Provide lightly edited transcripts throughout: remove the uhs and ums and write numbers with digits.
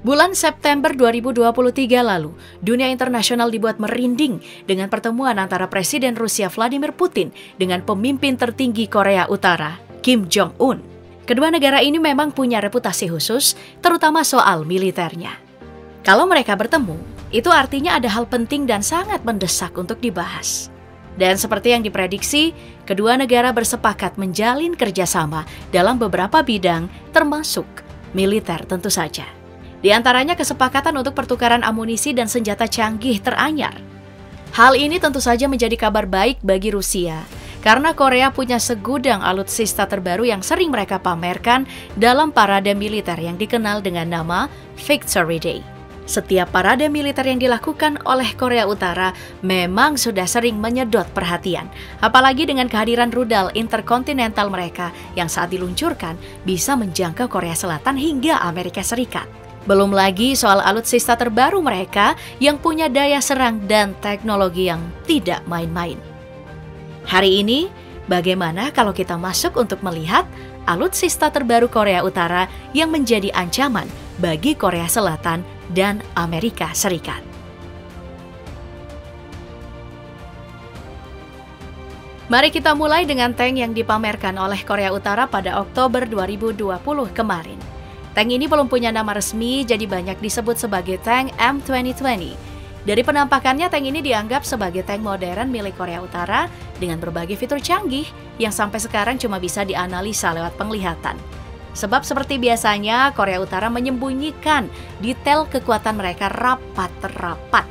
Bulan September 2023 lalu, dunia internasional dibuat merinding dengan pertemuan antara Presiden Rusia Vladimir Putin dengan pemimpin tertinggi Korea Utara, Kim Jong-un. Kedua negara ini memang punya reputasi khusus, terutama soal militernya. Kalau mereka bertemu, itu artinya ada hal penting dan sangat mendesak untuk dibahas. Dan seperti yang diprediksi, kedua negara bersepakat menjalin kerjasama dalam beberapa bidang, termasuk militer tentu saja. Di antaranya kesepakatan untuk pertukaran amunisi dan senjata canggih teranyar. Hal ini tentu saja menjadi kabar baik bagi Rusia, karena Korea punya segudang alutsista terbaru yang sering mereka pamerkan dalam parade militer yang dikenal dengan nama Victory Day. Setiap parade militer yang dilakukan oleh Korea Utara memang sudah sering menyedot perhatian, apalagi dengan kehadiran rudal interkontinental mereka yang saat diluncurkan bisa menjangkau Korea Selatan hingga Amerika Serikat. Belum lagi soal alutsista terbaru mereka yang punya daya serang dan teknologi yang tidak main-main. Hari ini, bagaimana kalau kita masuk untuk melihat alutsista terbaru Korea Utara yang menjadi ancaman bagi Korea Selatan dan Amerika Serikat? Mari kita mulai dengan tank yang dipamerkan oleh Korea Utara pada Oktober 2020 kemarin. Tank ini belum punya nama resmi, jadi banyak disebut sebagai tank M2020. Dari penampakannya, tank ini dianggap sebagai tank modern milik Korea Utara dengan berbagai fitur canggih yang sampai sekarang cuma bisa dianalisa lewat penglihatan. Sebab seperti biasanya, Korea Utara menyembunyikan detail kekuatan mereka rapat-rapat.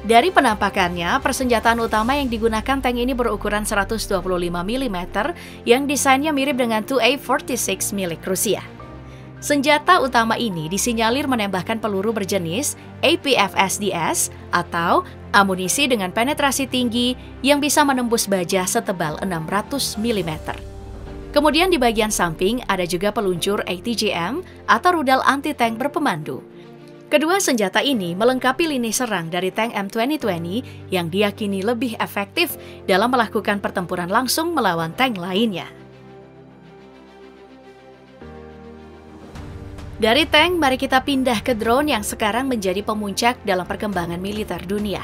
Dari penampakannya, persenjataan utama yang digunakan tank ini berukuran 125 mm yang desainnya mirip dengan Tu-A46 milik Rusia. Senjata utama ini disinyalir menembakkan peluru berjenis APFSDS atau amunisi dengan penetrasi tinggi yang bisa menembus baja setebal 600 mm. Kemudian di bagian samping ada juga peluncur ATGM atau rudal anti-tank berpemandu. Kedua senjata ini melengkapi lini serang dari tank M2020 yang diyakini lebih efektif dalam melakukan pertempuran langsung melawan tank lainnya. Dari tank, mari kita pindah ke drone yang sekarang menjadi pemuncak dalam perkembangan militer dunia.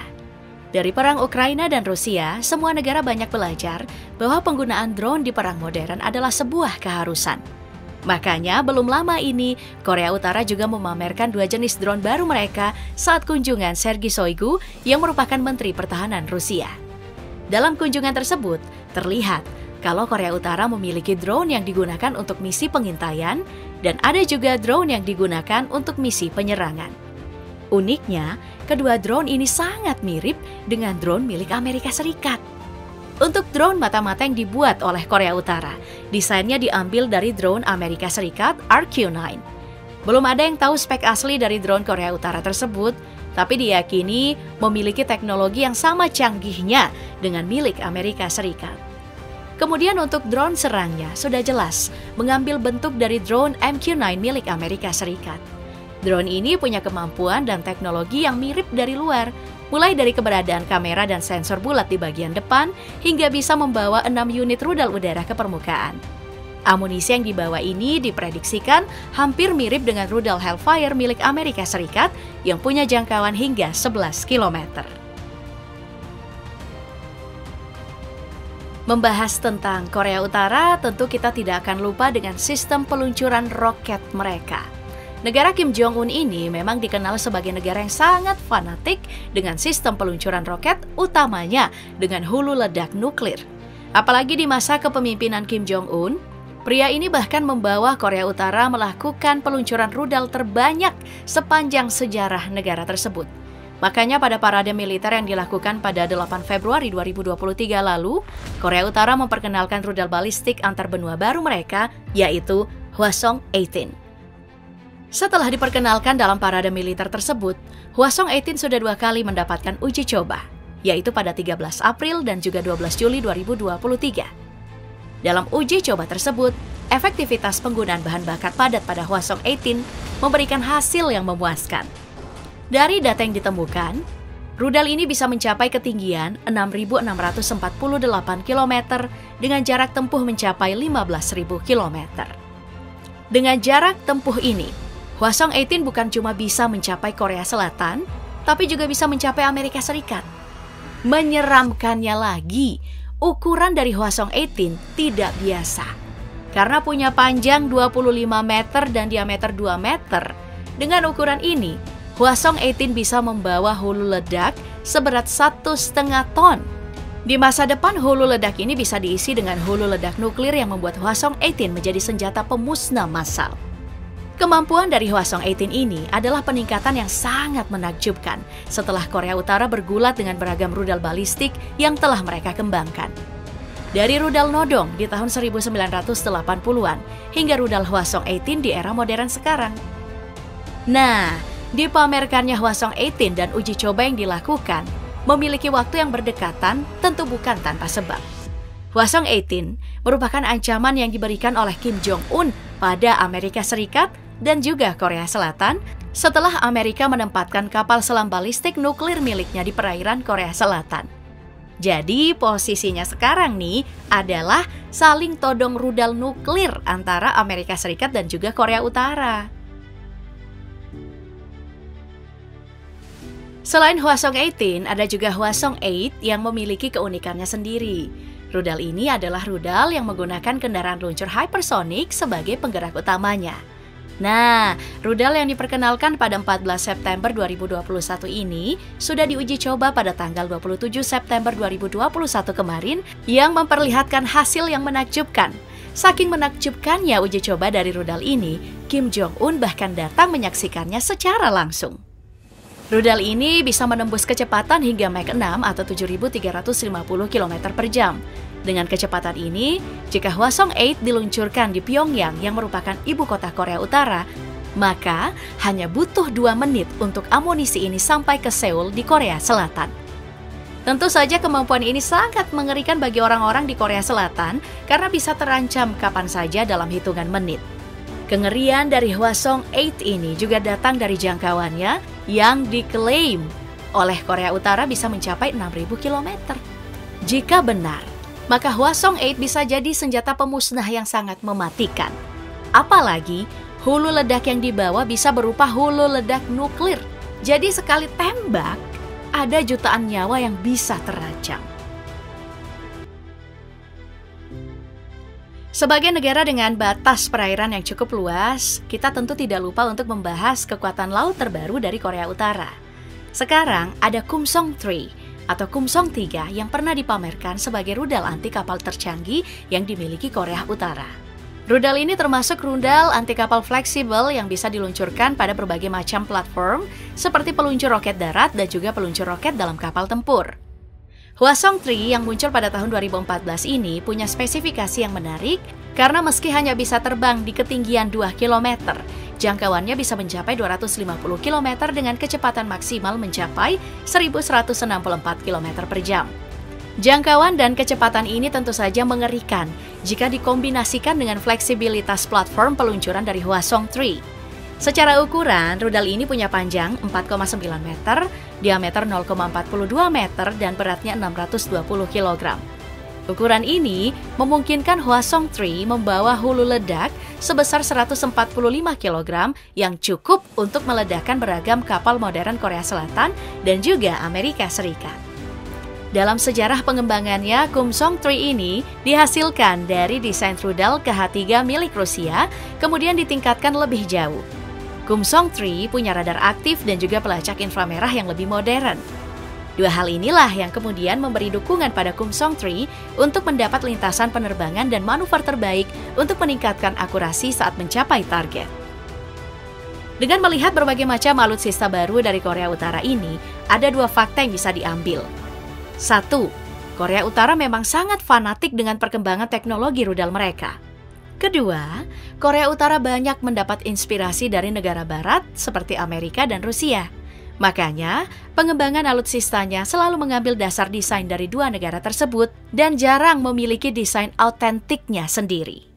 Dari perang Ukraina dan Rusia, semua negara banyak belajar bahwa penggunaan drone di perang modern adalah sebuah keharusan. Makanya, belum lama ini, Korea Utara juga memamerkan dua jenis drone baru mereka saat kunjungan Sergei Shoigu yang merupakan Menteri Pertahanan Rusia. Dalam kunjungan tersebut, terlihat kalau Korea Utara memiliki drone yang digunakan untuk misi pengintaian dan ada juga drone yang digunakan untuk misi penyerangan. Uniknya, kedua drone ini sangat mirip dengan drone milik Amerika Serikat. Untuk drone mata-mata yang dibuat oleh Korea Utara, desainnya diambil dari drone Amerika Serikat RQ-9. Belum ada yang tahu spek asli dari drone Korea Utara tersebut, tapi diyakini memiliki teknologi yang sama canggihnya dengan milik Amerika Serikat. Kemudian untuk drone serangnya sudah jelas mengambil bentuk dari drone MQ-9 milik Amerika Serikat. Drone ini punya kemampuan dan teknologi yang mirip dari luar, mulai dari keberadaan kamera dan sensor bulat di bagian depan hingga bisa membawa 6 unit rudal udara ke permukaan. Amunisi yang dibawa ini diprediksikan hampir mirip dengan rudal Hellfire milik Amerika Serikat yang punya jangkauan hingga 11 km. Membahas tentang Korea Utara, tentu kita tidak akan lupa dengan sistem peluncuran roket mereka. Negara Kim Jong-un ini memang dikenal sebagai negara yang sangat fanatik dengan sistem peluncuran roket, utamanya dengan hulu ledak nuklir. Apalagi di masa kepemimpinan Kim Jong-un, pria ini bahkan membawa Korea Utara melakukan peluncuran rudal terbanyak sepanjang sejarah negara tersebut. Makanya pada parade militer yang dilakukan pada 8 Februari 2023 lalu, Korea Utara memperkenalkan rudal balistik antar benua baru mereka, yaitu Hwasong-18. Setelah diperkenalkan dalam parade militer tersebut, Hwasong-18 sudah 2 kali mendapatkan uji coba, yaitu pada 13 April dan juga 12 Juli 2023. Dalam uji coba tersebut, efektivitas penggunaan bahan bakar padat pada Hwasong-18 memberikan hasil yang memuaskan. Dari data yang ditemukan, Rudal ini bisa mencapai ketinggian 6.648 km dengan jarak tempuh mencapai 15.000 km. Dengan jarak tempuh ini, Hwasong-18 bukan cuma bisa mencapai Korea Selatan, tapi juga bisa mencapai Amerika Serikat. Menyeramkannya lagi, ukuran dari Hwasong-18 tidak biasa. Karena punya panjang 25 meter dan diameter 2 meter, dengan ukuran ini, Hwasong-18 bisa membawa hulu ledak seberat 1,5 ton. Di masa depan, hulu ledak ini bisa diisi dengan hulu ledak nuklir yang membuat Hwasong-18 menjadi senjata pemusnah massal. Kemampuan dari Hwasong-18 ini adalah peningkatan yang sangat menakjubkan setelah Korea Utara bergulat dengan beragam rudal balistik yang telah mereka kembangkan. Dari rudal nodong di tahun 1980-an hingga rudal Hwasong-18 di era modern sekarang. Nah, dipamerkannya Hwasong-18 dan uji coba yang dilakukan memiliki waktu yang berdekatan tentu bukan tanpa sebab. Hwasong-18 merupakan ancaman yang diberikan oleh Kim Jong-un pada Amerika Serikat dan juga Korea Selatan setelah Amerika menempatkan kapal selam balistik nuklir miliknya di perairan Korea Selatan. Jadi posisinya sekarang nih adalah saling todong rudal nuklir antara Amerika Serikat dan juga Korea Utara. Selain Hwasong-18, ada juga Hwasong-8 yang memiliki keunikannya sendiri. Rudal ini adalah rudal yang menggunakan kendaraan luncur hypersonic sebagai penggerak utamanya. Nah, rudal yang diperkenalkan pada 14 September 2021 ini sudah diuji coba pada tanggal 27 September 2021 kemarin yang memperlihatkan hasil yang menakjubkan. Saking menakjubkannya uji coba dari rudal ini, Kim Jong-un bahkan datang menyaksikannya secara langsung. Rudal ini bisa menembus kecepatan hingga Mach 6 atau 7.350 km per jam. Dengan kecepatan ini, jika Hwasong-8 diluncurkan di Pyongyang yang merupakan ibu kota Korea Utara, maka hanya butuh 2 menit untuk amunisi ini sampai ke Seoul di Korea Selatan. Tentu saja kemampuan ini sangat mengerikan bagi orang-orang di Korea Selatan karena bisa terancam kapan saja dalam hitungan menit. Kengerian dari Hwasong-8 ini juga datang dari jangkauannya yang diklaim oleh Korea Utara bisa mencapai 6.000 km. Jika benar, maka Hwasong-8 bisa jadi senjata pemusnah yang sangat mematikan. Apalagi, hulu ledak yang dibawa bisa berupa hulu ledak nuklir. Jadi sekali tembak, ada jutaan nyawa yang bisa terancam. Sebagai negara dengan batas perairan yang cukup luas, kita tentu tidak lupa untuk membahas kekuatan laut terbaru dari Korea Utara. Sekarang ada Kumsong-3 atau Kumsong-3 yang pernah dipamerkan sebagai rudal anti kapal tercanggih yang dimiliki Korea Utara. Rudal ini termasuk rudal anti kapal fleksibel yang bisa diluncurkan pada berbagai macam platform seperti peluncur roket darat dan juga peluncur roket dalam kapal tempur. Hwasong-3 yang muncul pada tahun 2014 ini punya spesifikasi yang menarik karena meski hanya bisa terbang di ketinggian 2 km, jangkauannya bisa mencapai 250 km dengan kecepatan maksimal mencapai 1.164 km per jam. Jangkauan dan kecepatan ini tentu saja mengerikan jika dikombinasikan dengan fleksibilitas platform peluncuran dari Hwasong-3. Secara ukuran, rudal ini punya panjang 4,9 meter, diameter 0,42 meter, dan beratnya 620 kg. Ukuran ini memungkinkan Hwasong-3 membawa hulu ledak sebesar 145 kg yang cukup untuk meledakkan beragam kapal modern Korea Selatan dan juga Amerika Serikat. Dalam sejarah pengembangannya, Kumsong-3 ini dihasilkan dari desain rudal KH-3 milik Rusia, kemudian ditingkatkan lebih jauh. Kumsong-3 punya radar aktif dan juga pelacak inframerah yang lebih modern. Dua hal inilah yang kemudian memberi dukungan pada Kumsong-3 untuk mendapat lintasan penerbangan dan manuver terbaik untuk meningkatkan akurasi saat mencapai target. Dengan melihat berbagai macam alutsista baru dari Korea Utara ini, ada 2 fakta yang bisa diambil. 1. Korea Utara memang sangat fanatik dengan perkembangan teknologi rudal mereka. Kedua, Korea Utara banyak mendapat inspirasi dari negara barat seperti Amerika dan Rusia. Makanya, pengembangan alutsistanya selalu mengambil dasar desain dari 2 negara tersebut dan jarang memiliki desain autentiknya sendiri.